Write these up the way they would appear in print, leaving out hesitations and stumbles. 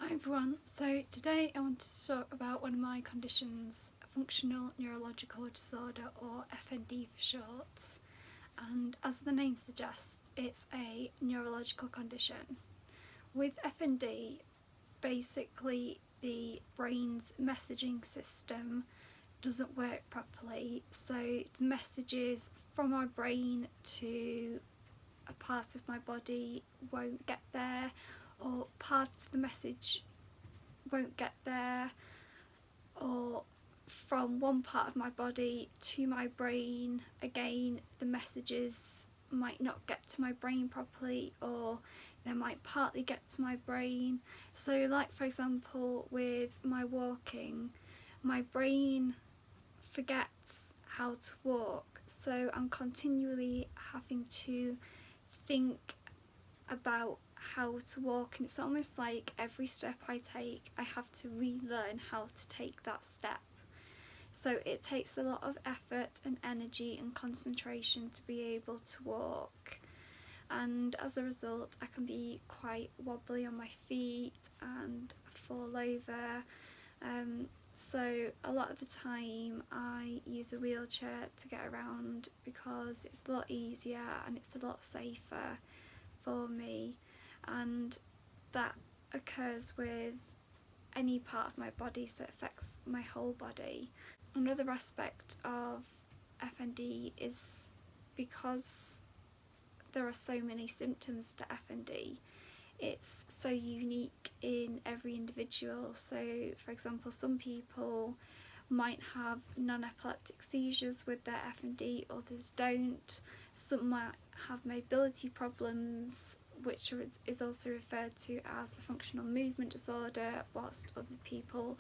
Hi everyone, so today I wanted to talk about one of my conditions, Functional Neurological Disorder, or FND for short. And as the name suggests, it's a neurological condition. With FND, basically the brain's messaging system doesn't work properly, so the messages from our brain to a part of my body won't get there, or parts of the message won't get there, or from one part of my body to my brain, again the messages might not get to my brain properly, or they might partly get to my brain. So like for example with my walking, my brain forgets how to walk, so I'm continually having to think about how to walk, and it's almost like every step I take I have to relearn how to take that step. So it takes a lot of effort and energy and concentration to be able to walk, and as a result I can be quite wobbly on my feet and fall over. So a lot of the time I use a wheelchair to get around because it's a lot easier and it's a lot safer for me, and that occurs with any part of my body, so it affects my whole body. Another aspect of FND is because there are so many symptoms to FND, it's so unique in every individual. So for example, some people might have non-epileptic seizures with their FND, others don't. Some might have mobility problems, which is also referred to as a functional movement disorder, whilst other people's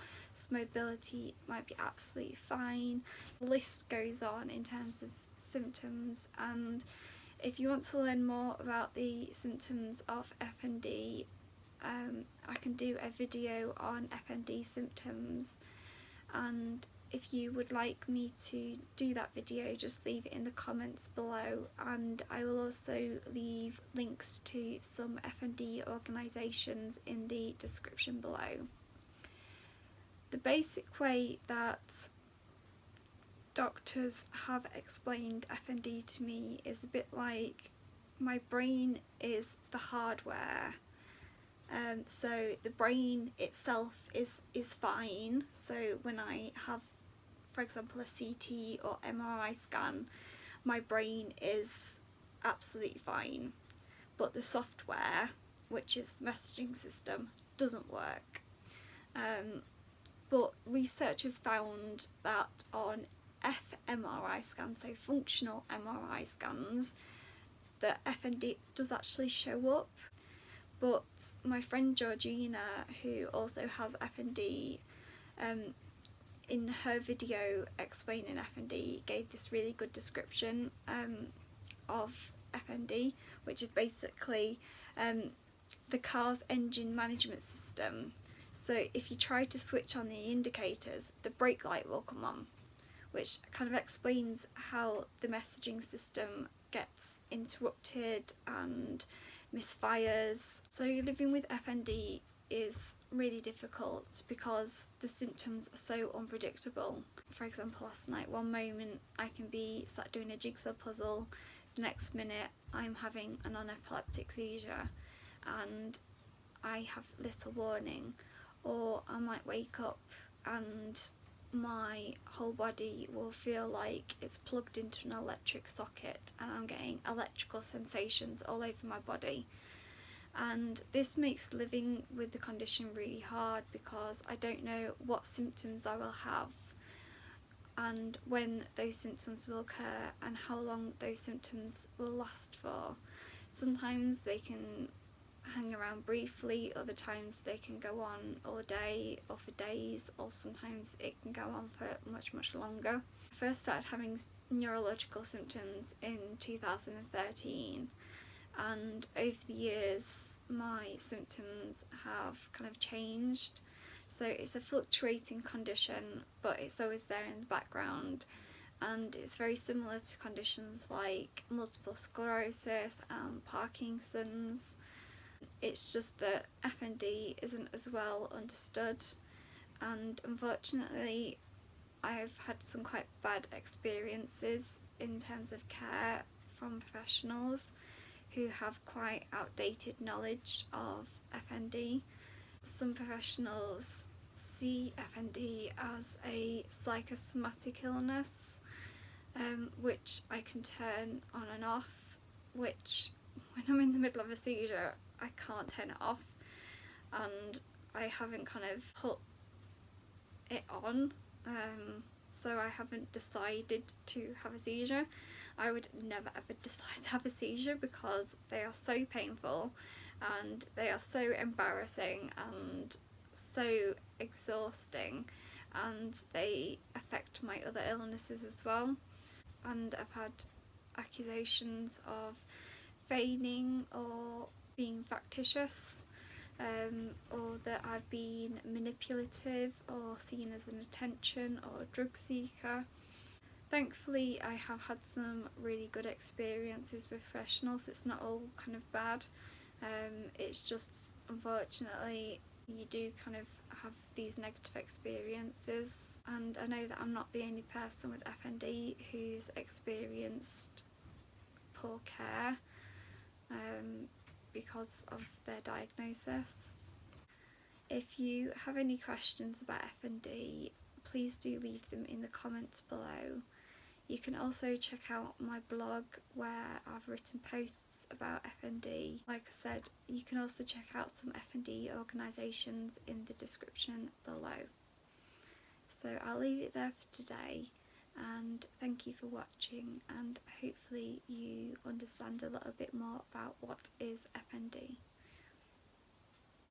mobility might be absolutely fine. The list goes on in terms of symptoms, and if you want to learn more about the symptoms of FND, I can do a video on FND symptoms, and if you would like me to do that video, just leave it in the comments below, and I will also leave links to some FND organisations in the description below. The basic way that doctors have explained FND to me is a bit like my brain is the hardware. So the brain itself is fine, so when I have, for example, a CT or MRI scan, my brain is absolutely fine, but the software, which is the messaging system, doesn't work. But research has found that on fMRI scans, so functional MRI scans, the FND does actually show up. But my friend Georgina, who also has FND, in her video explaining FND, gave this really good description of FND, which is basically the car's engine management system. So if you try to switch on the indicators, the brake light will come on, which kind of explains how the messaging system gets interrupted and misfires. So living with FND is really difficult because the symptoms are so unpredictable. For example, last night, one moment I can be sat doing a jigsaw puzzle, the next minute I'm having a non-epileptic seizure and I have little warning, or I might wake up and my whole body will feel like it's plugged into an electric socket and I'm getting electrical sensations all over my body. And this makes living with the condition really hard because I don't know what symptoms I will have and when those symptoms will occur and how long those symptoms will last for. Sometimes they can hang around briefly, other times they can go on all day or for days, or sometimes it can go on for much longer. I first started having neurological symptoms in 2013, and over the years my symptoms have kind of changed. So it's a fluctuating condition, but it's always there in the background, and it's very similar to conditions like multiple sclerosis and Parkinson's. It's just that FND isn't as well understood, and unfortunately I've had some quite bad experiences in terms of care from professionals who have quite outdated knowledge of FND. Some professionals see FND as a psychosomatic illness, which I can turn on and off, which when I'm in the middle of a seizure I can't turn it off, and I haven't kind of put it on, so I haven't decided to have a seizure. I would never ever decide to have a seizure because they are so painful and they are so embarrassing and so exhausting, and they affect my other illnesses as well. And I've had accusations of feigning or being factitious, or that I've been manipulative or seen as an attention or a drug seeker. Thankfully I have had some really good experiences with professionals. It's not all kind of bad, it's just unfortunately you do kind of have these negative experiences, and I know that I'm not the only person with FND who's experienced poor care because of their diagnosis. If you have any questions about FND, please do leave them in the comments below. You can also check out my blog where I've written posts about FND. Like I said, you can also check out some FND organisations in the description below. So I'll leave it there for today, and thank you for watching, and hopefully you understand a little bit more about what is FND.